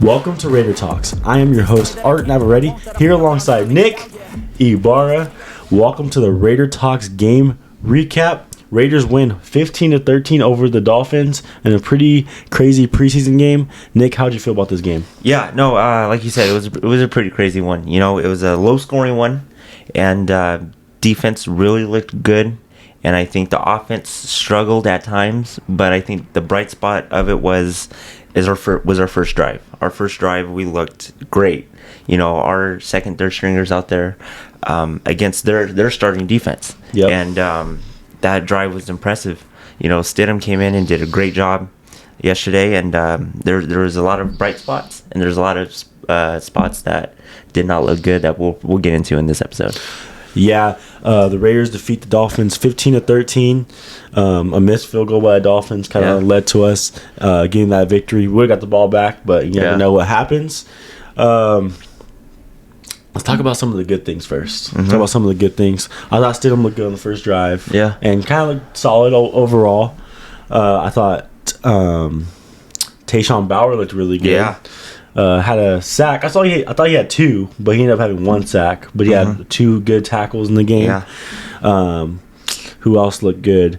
Welcome to Raider Talks. I am your host, Art Navarrete, here alongside Nick Ibarra. Welcome to the Raider Talks game recap. Raiders win 15-13 over the Dolphins in a pretty crazy preseason game. Nick, how'd you feel about this game? Yeah, no, like you said, it was a pretty crazy one. You know, it was a low-scoring one, and defense really looked good. And I think the offense struggled at times, but I think the bright spot of it was our first drive. Our first drive, we looked great. You know, our second, third stringers out there against their starting defense. Yep. And that drive was impressive. You know, Stidham came in and did a great job yesterday, and there was a lot of bright spots, and there's a lot of spots that did not look good that we'll get into in this episode. Yeah, the Raiders defeat the Dolphins 15-13. A missed field goal by the Dolphins kind of led to us getting that victory. We got the ball back, but you never know what happens. Let's talk about some of the good things first. Mm-hmm. Talk about some of the good things. I thought Stidham looked good on the first drive. Yeah. And kind of looked solid overall. I thought Tayshaun Bauer looked really good. Yeah. Had a sack. I thought he had two, but he ended up having one sack. But he had two good tackles in the game. Yeah. Who else looked good?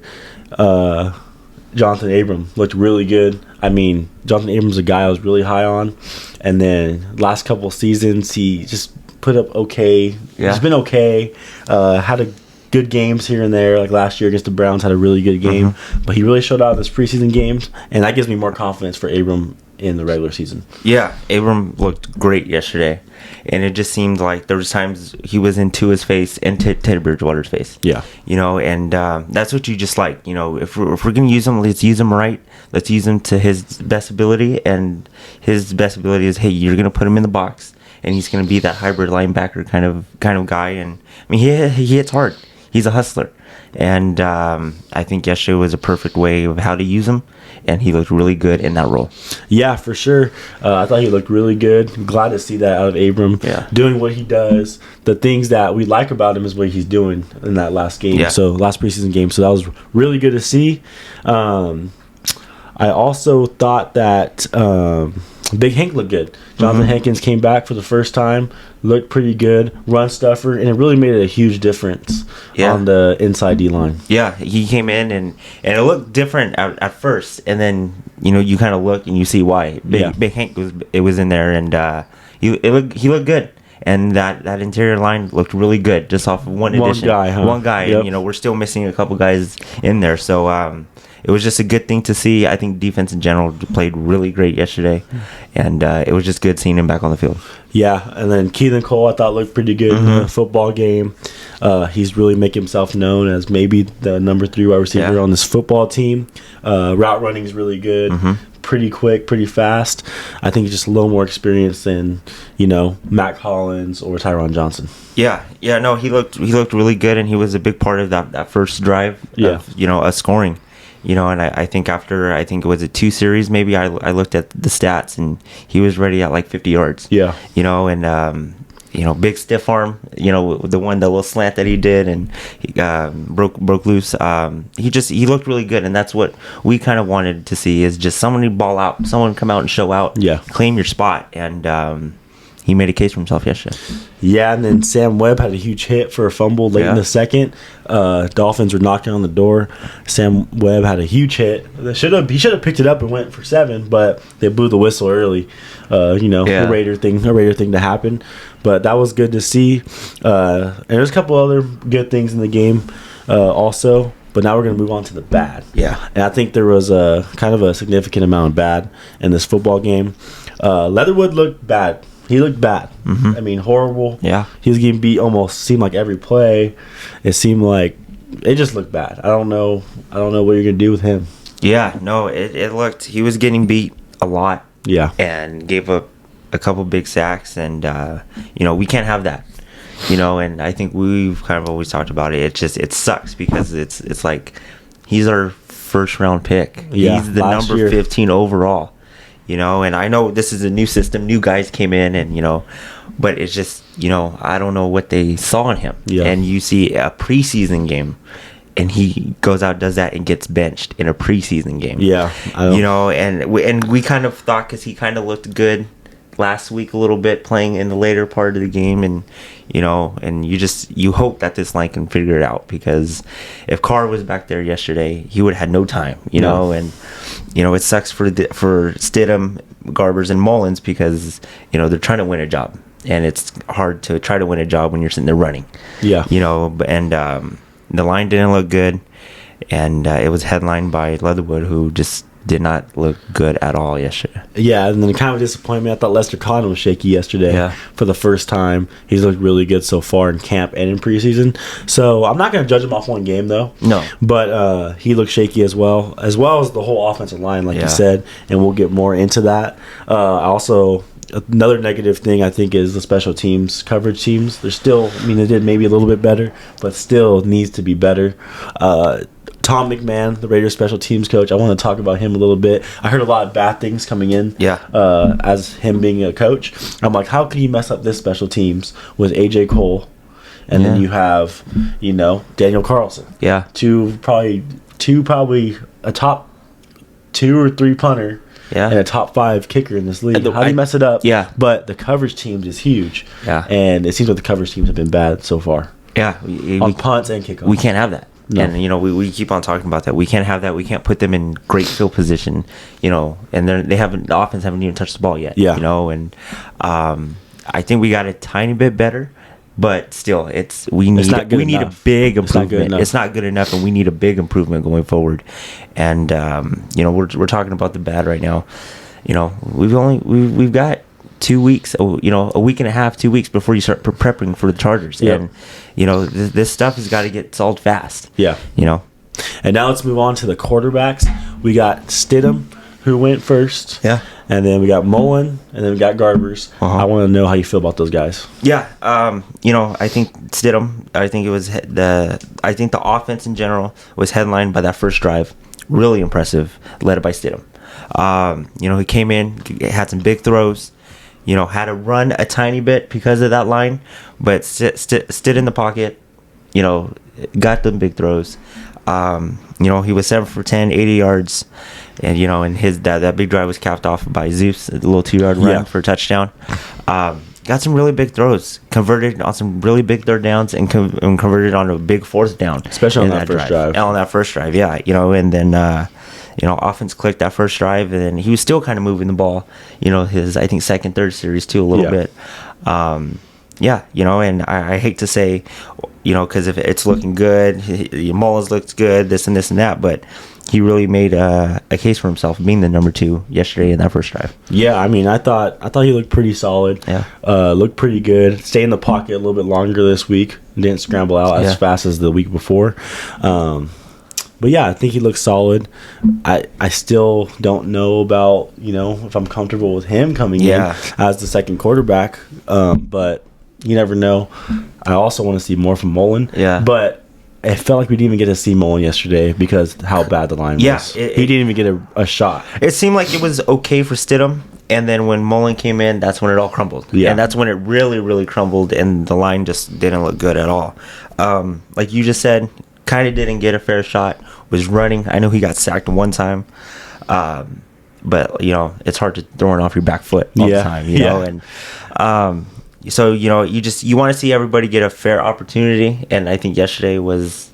Jonathan Abram looked really good. I mean, Jonathan Abram's a guy I was really high on. And then last couple of seasons, he just put up okay. Yeah. He's been okay. Had a good games here and there. Like last year against the Browns, had a really good game. But he really showed out in his preseason games. And that gives me more confidence for Abram in the regular season. Yeah, Abram looked great yesterday, and it just seemed like there was times he was into his face and Teddy Bridgewater's face. Yeah, you know, and that's what you just like. You know, if we're gonna use him, let's use him right. Let's use him to his best ability, and his best ability is, hey, you're gonna put him in the box, and he's gonna be that hybrid linebacker kind of guy. And I mean, he hits hard. He's a hustler, and I think yesterday was a perfect way of how to use him. And he looked really good in that role. Yeah, for sure. I thought he looked really good. I'm glad to see that out of Abram. Yeah. Doing what he does. The things that we like about him is what he's doing in that last game. Yeah. So, last preseason game. So, that was really good to see. I also thought that Big Hank looked good. Jonathan Hankins came back for the first time. Looked pretty good. Run stuffer. And it really made a huge difference on the inside D-line. Yeah, he came in and it looked different at first. And then, you know, you kind of look and you see why. Big Hank was in there, and he looked good. And that interior line looked really good just off of one addition. One guy. Yep. And, you know, we're still missing a couple guys in there. So, it was just a good thing to see. I think defense in general played really great yesterday, and it was just good seeing him back on the field. Yeah, and then Keelan Cole I thought looked pretty good in the football game. He's really making himself known as maybe the number 3 wide receiver on this football team. Route running is really good, pretty quick, pretty fast. I think he's just a little more experienced than, you know, Mac Hollins or Tyron Johnson. Yeah, no, he looked really good, and he was a big part of that first drive. Of, you know, us scoring. You know, and I think after, it was 2 series, maybe I looked at the stats, and he was ready at like 50 yards. Yeah. You know, and, you know, big stiff arm, you know, the little slant that he did, and he broke loose. He looked really good, and that's what we kind of wanted to see, is just somebody ball out, someone come out and show out, claim your spot, and he made a case for himself yesterday. Yeah, and then Sam Webb had a huge hit for a fumble late in the second. Dolphins were knocking on the door. Sam Webb had a huge hit. He should have picked it up and went for 7, but they blew the whistle early. A Raider thing to happen. But that was good to see. And there's a couple other good things in the game also. But now we're going to move on to the bad. Yeah. And I think there was a kind of a significant amount of bad in this football game. Leatherwood looked bad. He looked bad. I mean, horrible. Yeah. He was getting beat almost seemed like every play. It seemed like it just looked bad. I don't know what you're going to do with him. Yeah, no, it looked, he was getting beat a lot. Yeah. And gave up a couple big sacks, and you know, we can't have that. You know, and I think we've kind of always talked about it. It sucks because it's like he's our first round pick. Yeah, he's the number 15 overall. You know, and I know this is a new system, new guys came in, and, you know, but it's just, you know, I don't know what they saw in him. Yeah. And you see a preseason game, and he goes out, does that, and gets benched in a preseason game. Yeah, and we kind of thought, because he kind of looked good last week a little bit, playing in the later part of the game, and and you hope that this line can figure it out, because if Carr was back there yesterday, he would have had no time, know, and it sucks for Stidham, Garbers, and Mullins, because they're trying to win a job, and it's hard to try to win a job when you're sitting there running. Yeah, and the line didn't look good, and it was headlined by Leatherwood, who just did not look good at all yesterday. Yeah, and then kind of a disappointment. I thought Lester Cotton was shaky yesterday for the first time. He's looked really good so far in camp and in preseason. So I'm not going to judge him off one game, though. No. But he looked shaky as well as the whole offensive line, like you said, and we'll get more into that. Also, another negative thing, I think, is the special teams, coverage teams. They're still, they did maybe a little bit better, but still needs to be better. Tom McMahon, the Raiders special teams coach, I want to talk about him a little bit. I heard a lot of bad things coming in as him being a coach. I'm like, how can you mess up this special teams with A.J. Cole? And then you have, Daniel Carlson. Yeah. Two probably a top 2 or 3 punter. Yeah. And a top 5 kicker in this league. How do you mess it up? Yeah. But the coverage teams is huge. Yeah. And it seems like the coverage teams have been bad so far. Yeah. On punts and kickoffs. We can't have that. No. And, we keep on talking about that. We can't have that. We can't put them in great field position, and the offense haven't even touched the ball yet. Yeah. And I think we got a tiny bit better, but still, we need a big improvement. It's not good enough, and we need a big improvement going forward. And we're talking about the bad right now. We've got 2 weeks, a week and a half, 2 weeks before you start prepping for the Chargers. Yep. And this stuff has got to get solved fast. Yeah. And now let's move on to the quarterbacks. We got Stidham, who went first. Yeah. And then we got Mullen, and then we got Garbers. I want to know how you feel about those guys. Yeah. I think Stidham, I think the offense in general was headlined by that first drive. Really impressive, led by Stidham. He came in, had some big throws. Had to run a tiny bit because of that line, but stood in the pocket, got them big throws. He was 7 for 10, 80 yards, and, and that big drive was capped off by Zeus, a little 2-yard run for a touchdown. Got some really big throws, converted on some really big third downs, and converted on a big fourth down. Especially on that first drive. On that first drive, yeah. And then... offense clicked that first drive, and then he was still kind of moving the ball. His, I think, second, third series too, a little bit. And I hate to say, because if it's looking good, Mullins looks good, this and that, but he really made a case for himself being the number 2 yesterday in that first drive. Yeah, I thought he looked pretty solid. Yeah, looked pretty good. Stayed in the pocket a little bit longer this week. Didn't scramble out as fast as the week before. But yeah, I think he looks solid. I still don't know about, if I'm comfortable with him coming in as the second quarterback. But you never know. I also want to see more from Mullen. Yeah. But it felt like we didn't even get to see Mullen yesterday because how bad the line was. He didn't even get a shot. It seemed like it was okay for Stidham. And then when Mullen came in, that's when it all crumbled. Yeah. And that's when it really, really crumbled, and the line just didn't look good at all. Like you just said, kind of didn't get a fair shot, was running. I know he got sacked one time, but it's hard to throw it off your back foot all the time, and so you want to see everybody get a fair opportunity, and I think yesterday was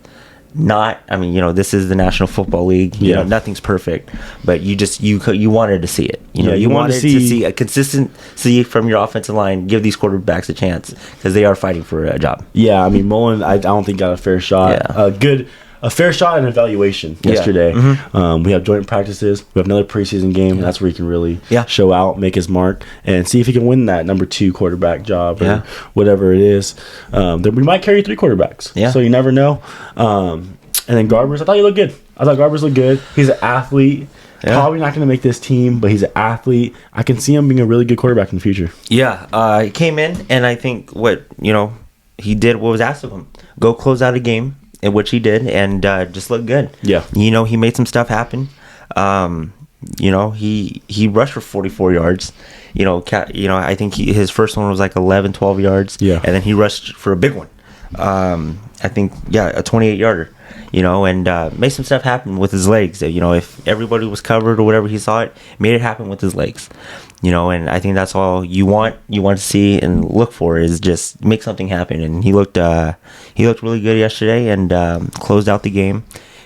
not. This is the National Football League. Nothing's perfect, but you wanted to see it. You wanted to see a consistency from your offensive line. Give these quarterbacks a chance because they are fighting for a job. Yeah, Mullen, I don't think got a fair shot. Yeah. A fair shot and evaluation yesterday. Mm-hmm. We have joint practices. We have another preseason game. That's where he can really show out, make his mark, and see if he can win that number 2 quarterback job or whatever it is. We might carry 3 quarterbacks. Yeah. So you never know. And then Garbers, I thought he looked good. I thought Garbers looked good. He's an athlete. Yeah. Probably not going to make this team, but he's an athlete. I can see him being a really good quarterback in the future. Yeah. He came in, and I think he did what was asked of him. Go close out a game. In which he did, and just looked good. Yeah. He made some stuff happen. He rushed for 44 yards. I think his first one was like 11, 12 yards. Yeah. And then he rushed for a big one. I think, a 28-yarder. and made some stuff happen with his legs. If everybody was covered or whatever, he saw it, made it happen with his legs. And I think that's all you want to see and look for is just make something happen. And he looked really good yesterday and closed out the game.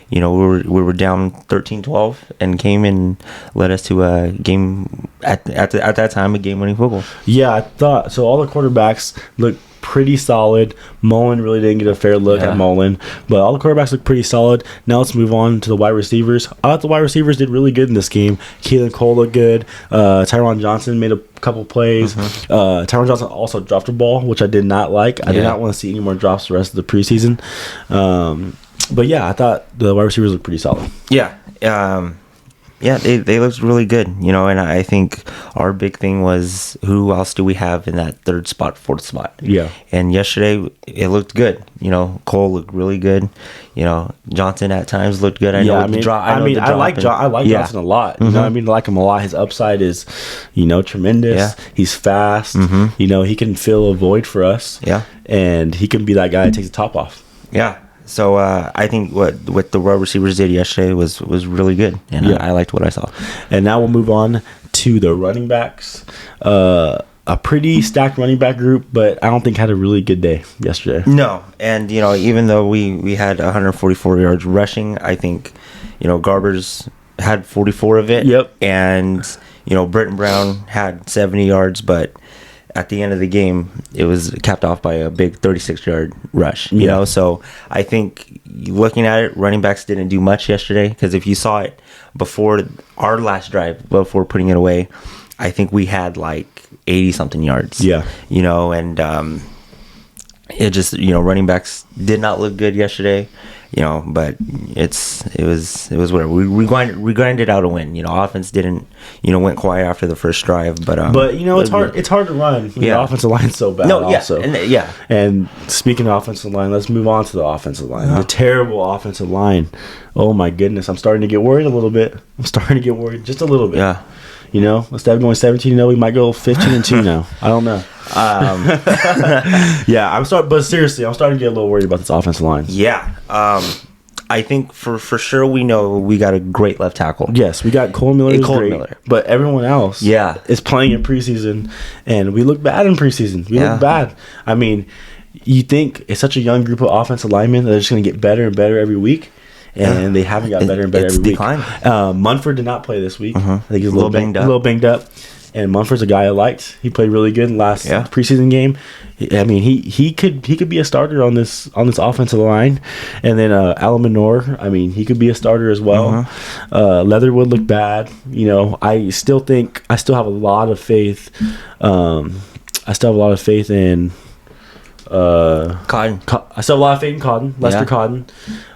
We were down 13-12 and came and led us to a game at that time, a game-winning field goal. Yeah, I thought so. All the quarterbacks looked pretty solid. Mullen really didn't get a fair look at Mullen, but all the quarterbacks look pretty solid. Now let's move on to the wide receivers. I thought the wide receivers did really good in this game. Keelan Cole looked good. Tyron Johnson made a couple plays. Tyron Johnson also dropped a ball, which I did not like. I did not want to see any more drops the rest of the preseason. But yeah, I thought the wide receivers looked pretty solid. Yeah. They looked really good, and I think our big thing was who else do we have in that fourth spot. Yeah. And yesterday it looked good. Cole looked really good. Johnson at times looked good. I like Johnson a lot. I like him a lot. His upside is, tremendous. Yeah. He's fast. He can fill a void for us. Yeah. And he can be that guy that takes the top off. Yeah. So I think what the wide receivers did yesterday was really good, and I liked what I saw. And now we'll move on to the running backs. A pretty stacked running back group, but I don't think had a really good day yesterday. No, and even though we had 144 yards rushing, I think Garbers had 44 of it. Yep. And Britton Brown had 70 yards, but at the end of the game, it was capped off by a big 36-yard rush. So I think looking at it, running backs didn't do much yesterday because if you saw it before our last drive, before putting it away, I think we had like 80-something yards. Yeah. And it just running backs did not look good yesterday. But it was whatever. We grinded out a win. Offense didn't went quiet after the first drive, but it's hard to run when the offensive line's so bad. Also. And speaking of offensive line, let's move on to the offensive line. The terrible offensive line. Oh my goodness, I'm starting to get worried a little bit. I'm starting to get worried just a little bit. Yeah. Instead of going 17-0, we might go 15-2 now. I don't know. But seriously, I'm starting to get a little worried about this offensive line. Yeah. I think for sure we know we got a great left tackle. Yes, we got Cole Miller. But everyone else is playing in preseason, and we look bad in preseason. We look bad. I mean, you think it's such a young group of offensive linemen that are just going to get better and better every week. And they haven't got better and better every week. Munford did not play this week. I think he's a little banged up. And Munford's a guy I liked. He played really good in the last preseason game. I mean, he could be a starter on this offensive line. And then Alan Minor, I mean, he could be a starter as well. Leatherwood looked bad. I still have a lot of faith. I still have a lot of faith in Cotton. I still have a lot of faith in Cotton, Lester Cotton.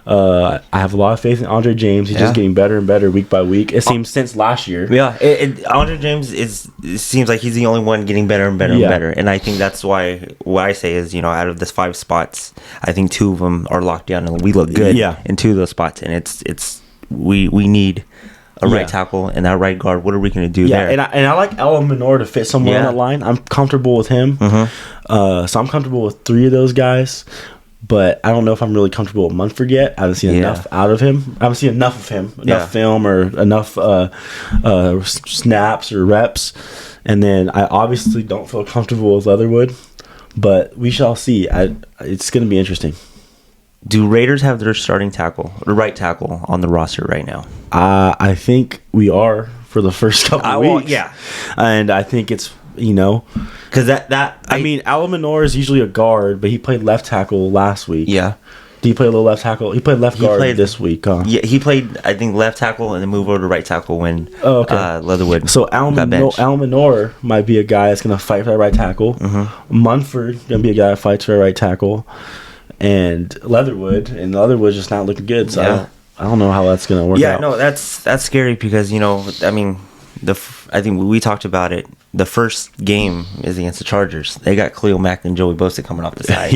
I have a lot of faith in Andre James. He's just getting better and better week by week. It seems since last year. Yeah, Andre James it seems like he's the only one getting better and better and better. And I think that's why what I say is out of this 5 spots, I think 2 of them are locked down and we look good in 2 of those spots. And it's we need a right tackle and that right guard. What are we going to do there? And I like Alan Minor to fit somewhere on that line. I'm comfortable with him. So I'm comfortable with 3 of those guys. But I don't know if I'm really comfortable with Munford yet. I haven't seen enough out of him. I haven't seen enough of him, enough film or enough snaps or reps. And then I obviously don't feel comfortable with Leatherwood. But we shall see. It's going to be interesting. Do Raiders have their starting tackle, the right tackle, on the roster right now? I think we are for the first couple of weeks. Yeah. And I think it's, because I mean, Alan Minor is usually a guard, but he played left tackle last week. Yeah. Did he play a little left tackle? He played left guard this week, huh? Yeah, he played, I think, left tackle and then moved over to right tackle when Leatherwood. So Alan Minor might be a guy that's going to fight for that right tackle. Munford going to be a guy that fights for that right tackle. And Leatherwood's just not looking good. So I don't know how that's going to work out. Yeah, no, that's scary because, I mean, I think we talked about it. The first game is against the Chargers. They got Khalil Mack and Joey Bosa coming off the sides.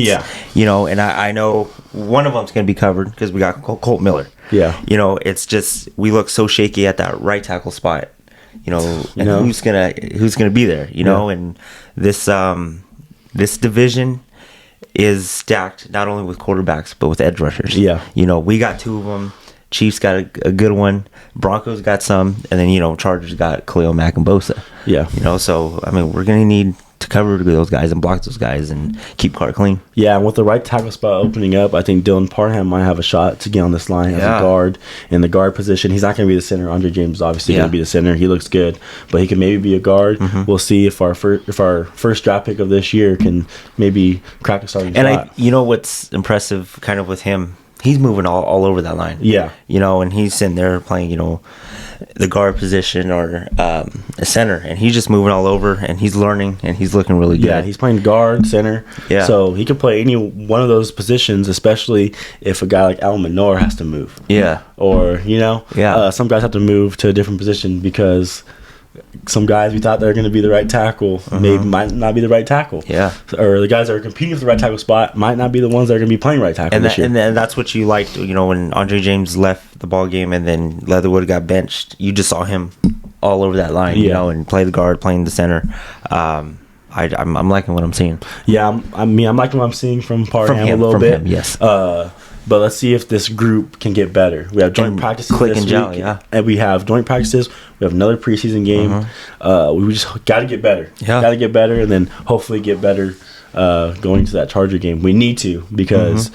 And I know one of them's going to be covered because we got Colt Miller. Yeah. It's just we look so shaky at that right tackle spot. And who's gonna be there? And this division is stacked not only with quarterbacks but with edge rushers. Yeah. We got 2 of them. Chiefs got a good one. Broncos got some, and then Chargers got Khalil Mack and Bosa. Yeah. So I mean, we're gonna need to cover those guys and block those guys and keep Carr clean. Yeah, and with the right tackle spot opening up, I think Dylan Parham might have a shot to get on this line as a guard in the guard position. He's not going to be the center. Andre James is obviously going to be the center. He looks good, but he can maybe be a guard. We'll see if our first draft pick of this year can maybe crack a starting spot. And what's impressive kind of with him, he's moving all over that line. Yeah. And he's sitting there playing, the guard position or a center, and he's just moving all over, and he's learning, and he's looking really good. Yeah, he's playing guard, center. Yeah. So he could play any one of those positions, especially if a guy like Al Menor has to move. Yeah. Or, some guys have to move to a different position because some guys we thought they were going to be the right tackle might not be the right tackle. Yeah. Or the guys that are competing for the right tackle spot might not be the ones that are going to be playing right tackle this year. And then that's what you liked, when Andre James left the ball game and then Leatherwood got benched. You just saw him all over that line, and play the guard, playing the center. I'm liking what I'm seeing. Yeah, I'm liking what I'm seeing from Parham a little bit. Yes. But let's see if this group can get better. We have joint practices this week, and we have joint practices. We have another preseason game. We just got to get better. Yeah. Got to get better, and then hopefully get better going to that Charger game. We need to because,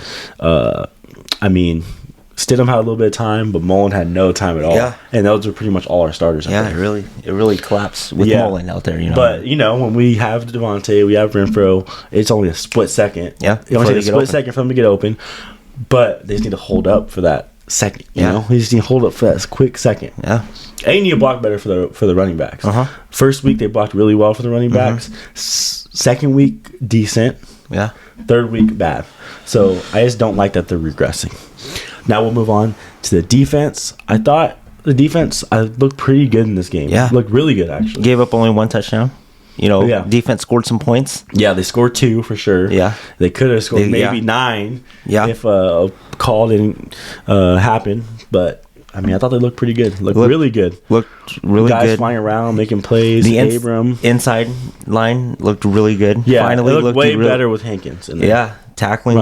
Stidham had a little bit of time, but Mullen had no time at all. Yeah. And those are pretty much all our starters. Yeah, it really collapsed with Mullen out there. But when we have Devontae, we have Renfro, it's only a split second. Yeah, it only takes a split second for them to get open. But they just need to hold up for that second. You know, they just need to hold up for that quick second. Yeah, and you need to block better for the running backs. First week they blocked really well for the running backs. Second week decent. Yeah. Third week bad. So I just don't like that they're regressing. Now we'll move on to the defense. I thought the defense looked pretty good in this game. Yeah, looked really good actually. Gave up only 1 touchdown. Defense scored some points. Yeah, they scored 2 for sure. Yeah. They could have scored maybe 9 if a call didn't happen. But, I thought they looked pretty good. Looked really good. Looked really guys good. Guys flying around, making plays. The Abram. Inside line looked really good. Yeah, finally looked way better with Hankins. Tackling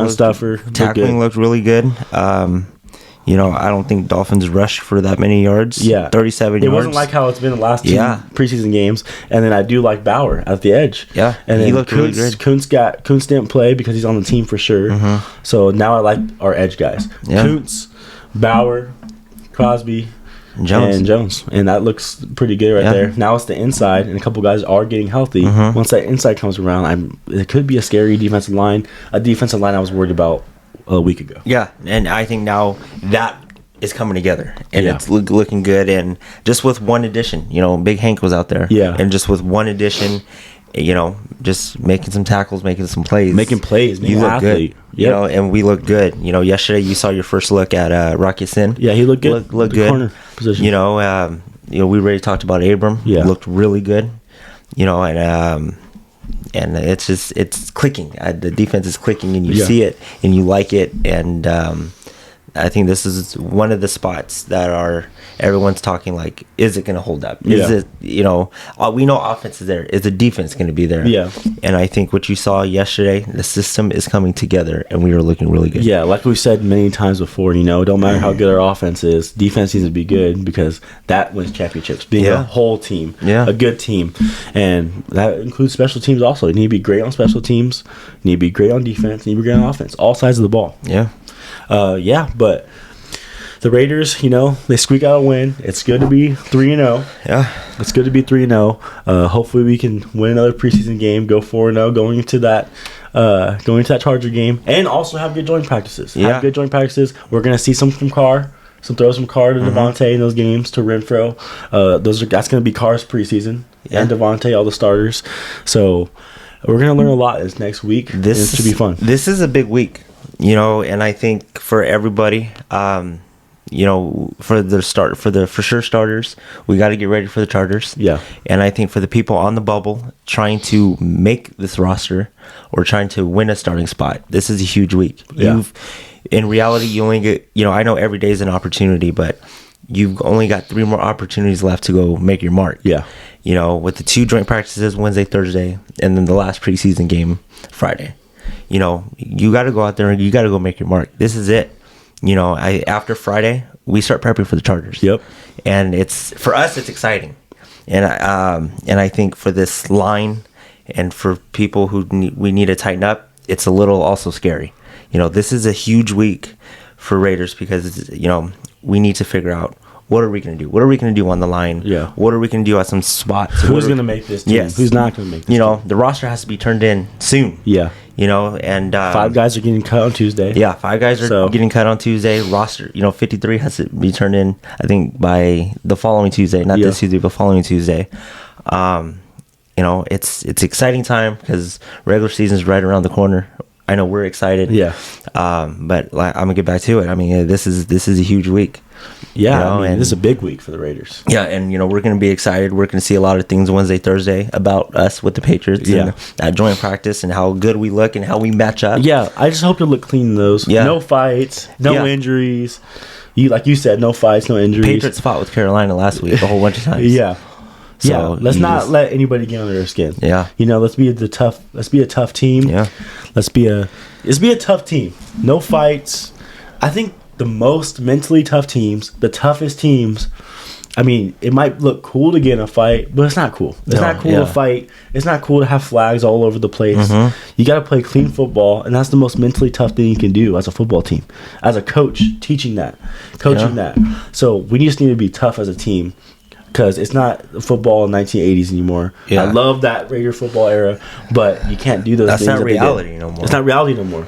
looked really good. I don't think Dolphins rushed for that many yards. Yeah. 37 yards. It wasn't like how it's been the last 2 preseason games. And then I do like Bauer at the edge. Yeah. And then he looked really good. Kuntz didn't play because he's on the team for sure. So now I like our edge guys. Yeah. Kuntz, Bauer, Crosby, and Jones. And that looks pretty good right there. Now it's the inside, and a couple guys are getting healthy. Once that inside comes around, it could be a scary defensive line. A defensive line I was worried about a week ago. Yeah, and I think now that is coming together, and it's looking good. And just with one addition, Big Hank was out there. Yeah. And just with one addition, just making some tackles, making some plays. You look good. And we look good. Yesterday you saw your first look at Rocky Sin. Yeah, he looked good. Looked good. Corner position. We already talked about Abram. Yeah. Looked really good. And it's clicking. The defense is clicking, and you see it, and you like it. And I think this is one of the spots that everyone's talking like, is it going to hold up? Is it, we know offense is there. Is the defense going to be there? Yeah. And I think what you saw yesterday, the system is coming together, and we are looking really good. Yeah, like we said many times before, don't matter how good our offense is, defense needs to be good because that wins championships. Being a whole team, a good team. And that includes special teams also. You need to be great on special teams, you need to be great on defense, you need to be great on offense, all sides of the ball. Yeah. But the Raiders, they squeak out a win. It's good to be 3-0. Yeah. It's good to be 3-0. Hopefully we can win another preseason game, go 4-0 going into that Charger game, and also have good joint practices. Have good joint practices. We're going to see some from Carr. Throw some Carr to Devontae in those games, to Renfro. That's going to be Carr's preseason, and Devontae, all the starters. So we're going to learn a lot this next week. This should be fun. This is a big week, and I think for everybody, for the for sure starters, we got to get ready for the Chargers. Yeah. And I think for the people on the bubble trying to make this roster or trying to win a starting spot, this is a huge week. Yeah. In reality, you only get, I know every day is an opportunity, but you've only got 3 more opportunities left to go make your mark. Yeah. With the 2 joint practices Wednesday, Thursday, and then the last preseason game Friday. you got to go out there and you got to go make your mark. This is it. After Friday, we start prepping for the Chargers. Yep. And for us, it's exciting. And I think for this line and for people who we need to tighten up, it's a little also scary. This is a huge week for Raiders because, we need to figure out what are we going to do? What are we going to do on the line? Yeah. What are we going to do at some spots? Who's going to make this team? Yes. Who's not going to make this team? The roster has to be turned in soon. Yeah. And 5 guys are getting cut on Tuesday. Yeah, 5 guys are getting cut on Tuesday. Roster, 53 has to be turned in, I think, by the following Tuesday. Not this Tuesday, but following Tuesday. It's exciting time because regular season is right around the corner. I know we're excited. Yeah. But I'm gonna get back to it. I mean, this is a huge week. Yeah, this is a big week for the Raiders. Yeah, and we're going to be excited. We're going to see a lot of things Wednesday, Thursday about us with the Patriots and that joint practice and how good we look and how we match up. Yeah, I just hope to look clean in those. Yeah. No fights, no injuries. Like you said, no fights, no injuries. Patriots fought with Carolina last week a whole bunch of times. Yeah. So let's not let anybody get under their skin. Yeah. Let's be a tough team. Yeah. Let's be a tough team. No fights. I think the most mentally tough teams, the toughest teams, it might look cool to get in a fight, but it's not cool. It's not cool to fight. It's not cool to have flags all over the place. Mm-hmm. You got to play clean football, and that's the most mentally tough thing you can do as a football team. As a coach, coaching that. So we just need to be tough as a team. Because it's not football in 1980s anymore. Yeah. I love that Raider football era, but you can't do those things. That's not reality no more. It's not reality no more.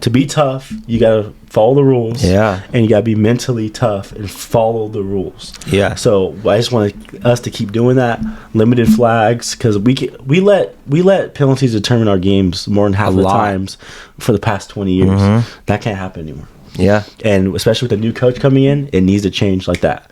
To be tough, you got to follow the rules. Yeah. And you got to be mentally tough and follow the rules. Yeah. So I just want us to keep doing that. Limited flags, because we let penalties determine our games more than half of the times for the past 20 years. Mm-hmm. That can't happen anymore. Yeah. And especially with the new coach coming in, it needs to change like that.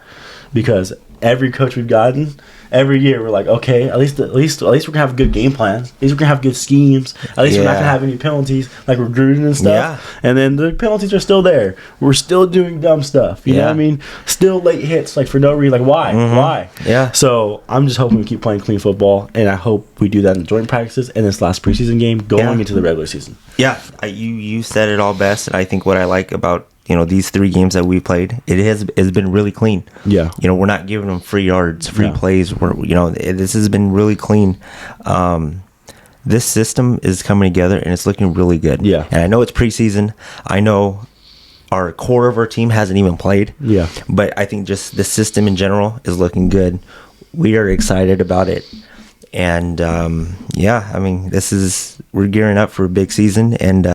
Because every coach we've gotten, every year we're like, okay, at least we're gonna have good game plans. At least we're gonna have good schemes. At least we're not gonna have any penalties like recruiting and stuff. Yeah. And then the penalties are still there. We're still doing dumb stuff. You know what I mean? Still late hits, like for no reason. Like why? Mm-hmm. Why? Yeah. So I'm just hoping we keep playing clean football, and I hope we do that in the joint practices and this last preseason game going into the regular season. Yeah, you said it all best, and I think what I like about these 3 games that we played, it's been really clean. Yeah. We're not giving them free yards, free plays. This has been really clean. This system is coming together and it's looking really good. Yeah. And I know it's preseason. I know our core of our team hasn't even played. Yeah. But I think just the system in general is looking good. We are excited about it. And we're gearing up for a big season, and